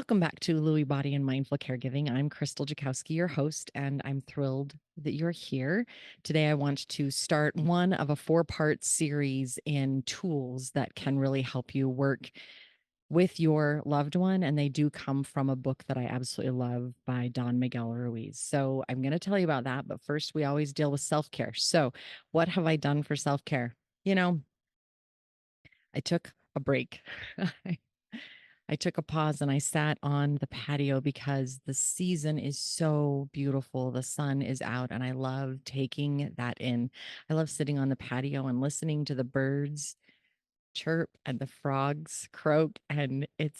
Welcome back to Lewy Body and Mindful Caregiving. I'm Krystal Jakosky, your host, and I'm thrilled that you're here. Today, I want to start one of a 4-part series in tools that can really help you work with your loved one. And they do come from a book that I absolutely love by Don Miguel Ruiz. So I'm going to tell you about that. But first, we always deal with self-care. So, what have I done for self-care? I took a break. I took a pause and I sat on the patio because the season is so beautiful. The sun is out and I love taking that in. I love sitting on the patio and listening to the birds chirp and the frogs croak. And it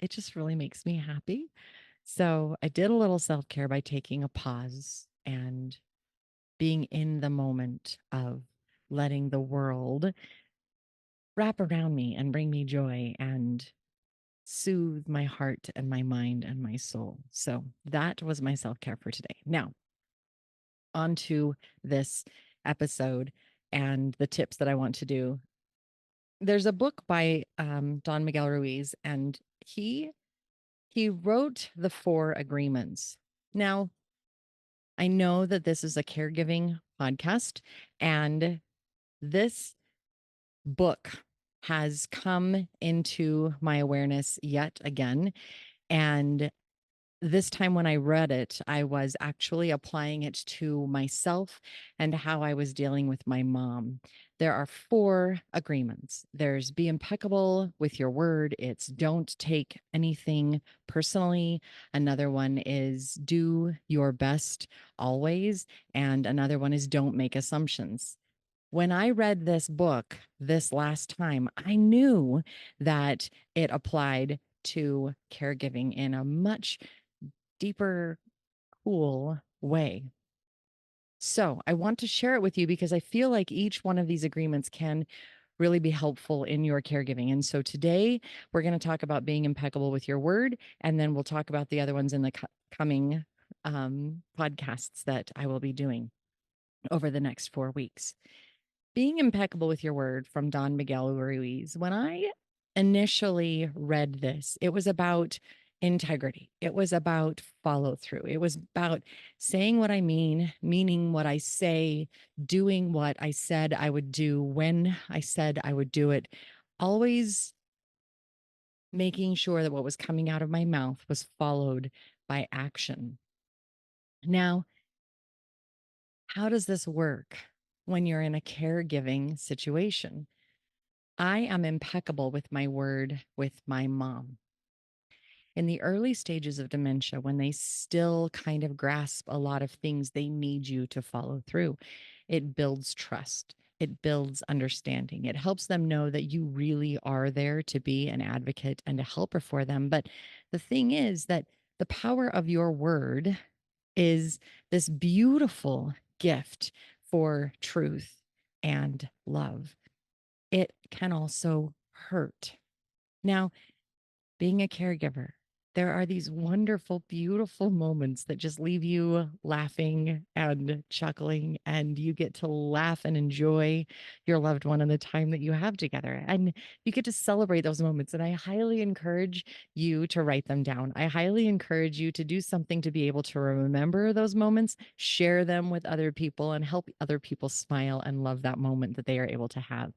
just really makes me happy. So I did a little self care by taking a pause and being in the moment of letting the world wrap around me and bring me joy and soothe my heart and my mind and my soul. So that was my self care for today. Now, on to this episode and the tips that I want to do. There's a book by Don Miguel Ruiz, and he wrote the 4 agreements. Now, I know that this is a caregiving podcast, and this book has come into my awareness yet again. And this time when I read it, I was actually applying it to myself and how I was dealing with my mom. There are 4 agreements. There's be impeccable with your word. It's don't take anything personally. Another one is do your best always. And another one is don't make assumptions. When I read this book this last time, I knew that it applied to caregiving in a much deeper, cool way. So I want to share it with you because I feel like each one of these agreements can really be helpful in your caregiving. And so today we're going to talk about being impeccable with your word, and then we'll talk about the other ones in the coming podcasts that I will be doing over the next 4 weeks. Being impeccable with your word from Don Miguel Ruiz. When I initially read this, it was about integrity. It was about follow through. It was about saying what I mean, meaning what I say, doing what I said I would do when I said I would do it, always making sure that what was coming out of my mouth was followed by action. Now, how does this work when you're in a caregiving situation? I am impeccable with my word with my mom. In the early stages of dementia, when they still kind of grasp a lot of things, they need you to follow through. It builds trust. It builds understanding. It helps them know that you really are there to be an advocate and a helper for them. But the thing is that the power of your word is this beautiful gift for truth and love. It can also hurt. Now, being a caregiver, there are these wonderful, beautiful moments that just leave you laughing and chuckling, and you get to laugh and enjoy your loved one and the time that you have together. And you get to celebrate those moments. And I highly encourage you to write them down. I highly encourage you to do something to be able to remember those moments, share them with other people, and help other people smile and love that moment that they are able to have.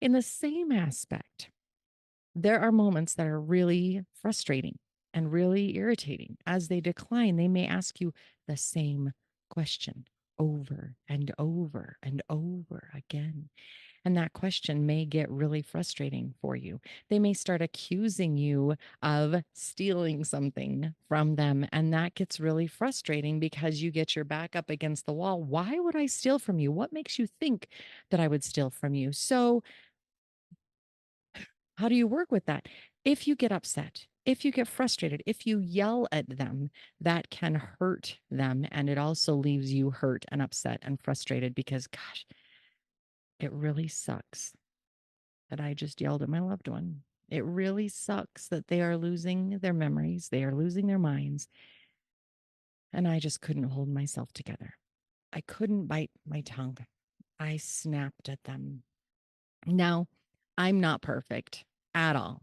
In the same aspect, there are moments that are really frustrating and really irritating. As they decline, they may ask you the same question over and over and over again. And that question may get really frustrating for you. They may start accusing you of stealing something from them. And that gets really frustrating because you get your back up against the wall. Why would I steal from you? What makes you think that I would steal from you? So, how do you work with that? If you get upset, if you get frustrated, if you yell at them, that can hurt them. And it also leaves you hurt and upset and frustrated because, gosh, it really sucks that I just yelled at my loved one. It really sucks that they are losing their memories, they are losing their minds. And I just couldn't hold myself together. I couldn't bite my tongue. I snapped at them. Now, I'm not perfect at all.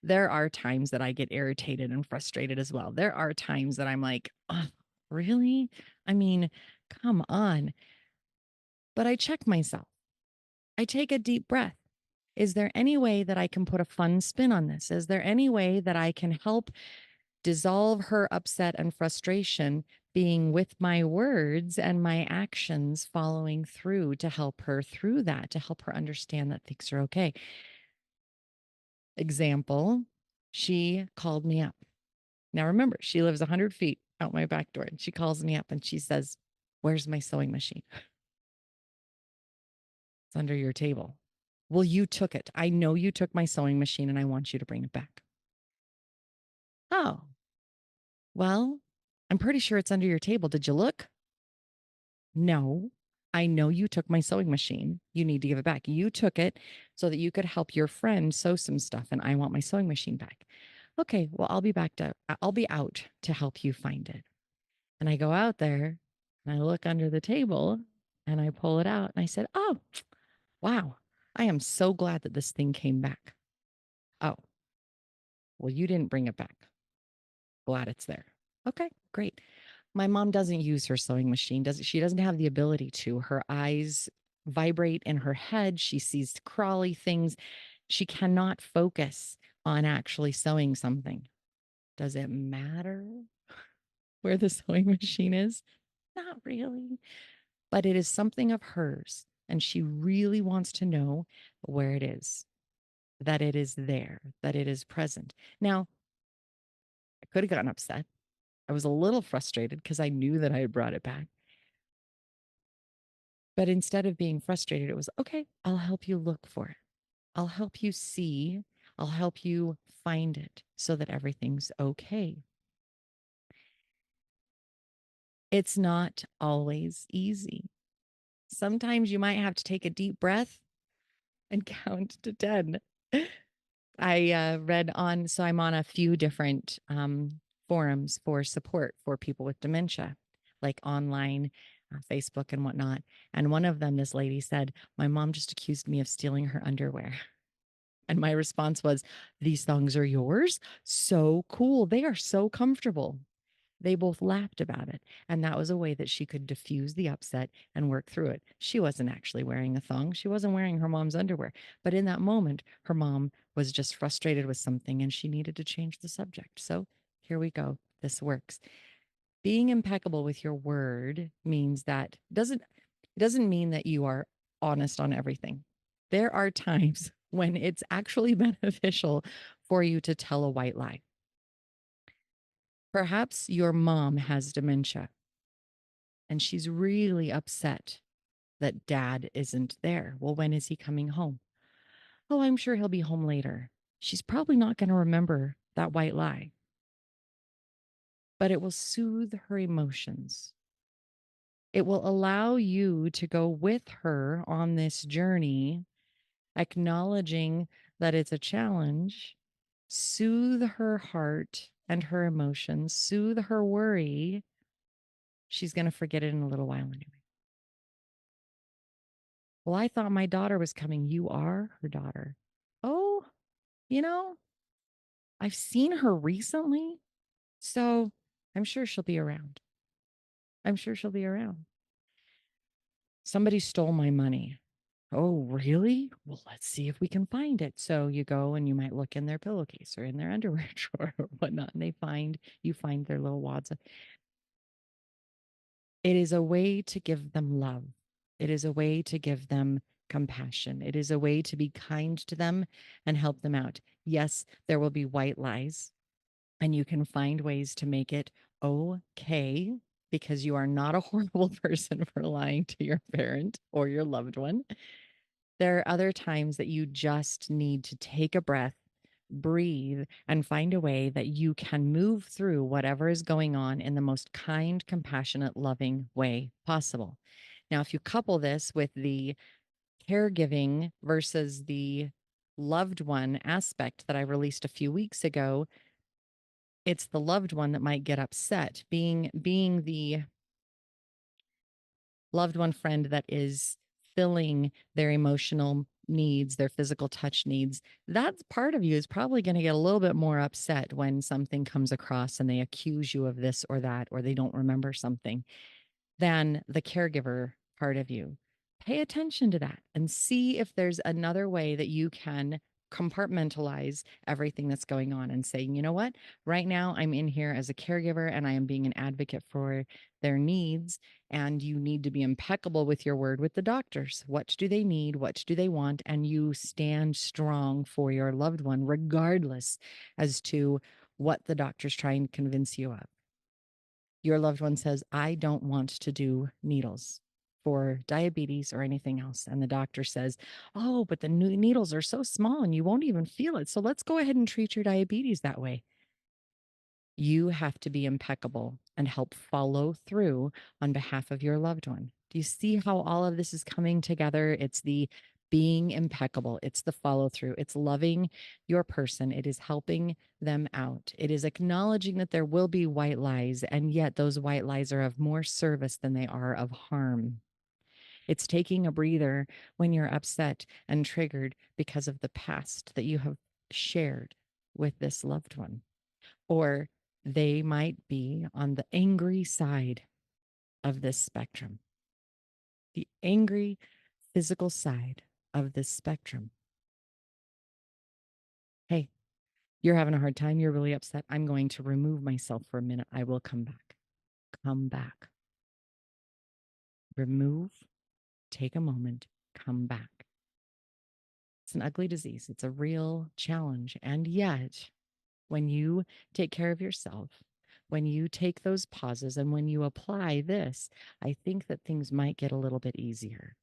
There are times that I get irritated and frustrated as well. There are times that I'm like, oh, really? I mean, come on. But I check myself. I take a deep breath. Is there any way that I can put a fun spin on this? Is there any way that I can help dissolve her upset and frustration being with my words and my actions following through to help her through that, to help her understand that things are okay? Example, she called me up. Now remember, she lives 100 feet out my back door, and she calls me up and she says, "Where's my sewing machine?" "It's under your table." "Well, you took it. I know you took my sewing machine and I want you to bring it back." "Oh, well, I'm pretty sure it's under your table. Did you look?" "No, I know you took my sewing machine. You need to give it back. You took it so that you could help your friend sew some stuff, and I want my sewing machine back." "Okay, well, I'll be out to help you find it." And I go out there and I look under the table and I pull it out and I said, "Oh, wow. I am so glad that this thing came back." "Oh, well, you didn't bring it back. Glad it's there." "Okay, great." My mom doesn't use her sewing machine. She doesn't have the ability to. Her eyes vibrate in her head. She sees crawly things. She cannot focus on actually sewing something. Does it matter where the sewing machine is? Not really. But it is something of hers. And she really wants to know where it is, that it is there, that it is present. Now, I could have gotten upset. I was a little frustrated because I knew that I had brought it back. But instead of being frustrated, it was okay, I'll help you look for it. I'll help you see. I'll help you find it so that everything's okay. It's not always easy. Sometimes you might have to take a deep breath and count to 10. I read on, so I'm on a few different forums for support for people with dementia, like online, Facebook and whatnot. And one of them, this lady said, "My mom just accused me of stealing her underwear." And my response was, "These thongs are yours? So cool. They are so comfortable." They both laughed about it. And that was a way that she could diffuse the upset and work through it. She wasn't actually wearing a thong. She wasn't wearing her mom's underwear. But in that moment, her mom was just frustrated with something and she needed to change the subject. So here we go. This works. Being impeccable with your word means that it doesn't mean that you are honest on everything. There are times when it's actually beneficial for you to tell a white lie. Perhaps your mom has dementia and she's really upset that dad isn't there. Well, when is he coming home? "Oh, I'm sure he'll be home later." She's probably not going to remember that white lie, but it will soothe her emotions. It will allow you to go with her on this journey, acknowledging that it's a challenge, soothe her heart and her emotions, soothe her worry. She's going to forget it in a little while anyway. "Well, I thought my daughter was coming." "You are her daughter." "Oh, you know, I've seen her recently, so I'm sure she'll be around. I'm sure she'll be around." "Somebody stole my money." "Oh, really? Well, let's see if we can find it." So you go and you might look in their pillowcase or in their underwear drawer or whatnot, and you find their little wads. It is a way to give them love. It is a way to give them compassion. It is a way to be kind to them and help them out. Yes, there will be white lies, and you can find ways to make it okay because you are not a horrible person for lying to your parent or your loved one. There are other times that you just need to take a breath, breathe, and find a way that you can move through whatever is going on in the most kind, compassionate, loving way possible. Now, if you couple this with the caregiving versus the loved one aspect that I released a few weeks ago, it's the loved one that might get upset. Being the loved one friend that is filling their emotional needs, their physical touch needs, that part of you is probably going to get a little bit more upset when something comes across and they accuse you of this or that, or they don't remember something, than the caregiver part of you. Pay attention to that and see if there's another way that you can compartmentalize everything that's going on and saying, you know what, right now I'm in here as a caregiver and I am being an advocate for their needs. And you need to be impeccable with your word with the doctors. What do they need? What do they want? And you stand strong for your loved one, regardless as to what the doctor's trying to convince you of. Your loved one says, I don't want to do needles for diabetes or anything else. And the doctor says, oh, but the needles are so small and you won't even feel it. So let's go ahead and treat your diabetes that way. You have to be impeccable and help follow through on behalf of your loved one. Do you see how all of this is coming together? It's the being impeccable. It's the follow through. It's loving your person. It is helping them out. It is acknowledging that there will be white lies, and yet those white lies are of more service than they are of harm. It's taking a breather when you're upset and triggered because of the past that you have shared with this loved one. Or they might be on the angry side of this spectrum, the angry physical side of this spectrum. Hey, you're having a hard time. You're really upset. I'm going to remove myself for a minute. I will come back. Come back. Remove, take a moment, come back. It's an ugly disease. It's a real challenge. And yet, when you take care of yourself, when you take those pauses, and when you apply this, I think that things might get a little bit easier.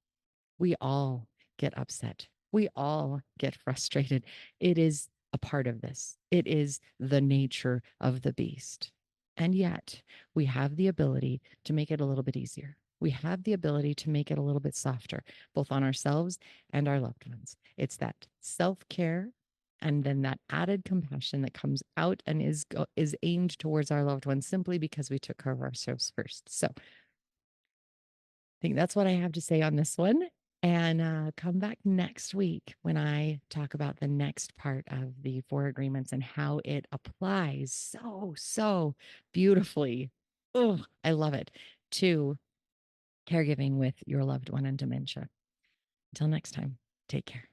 We all get upset. We all get frustrated. It is a part of this. It is the nature of the beast. And yet, we have the ability to make it a little bit easier. We have the ability to make it a little bit softer, both on ourselves and our loved ones. It's that self-care and then that added compassion that comes out and is aimed towards our loved ones simply because we took care of ourselves first. So I think that's what I have to say on this one. And come back next week when I talk about the next part of the 4 agreements and how it applies so beautifully. Oh, I love it, to caregiving with your loved one and dementia. Until next time, take care.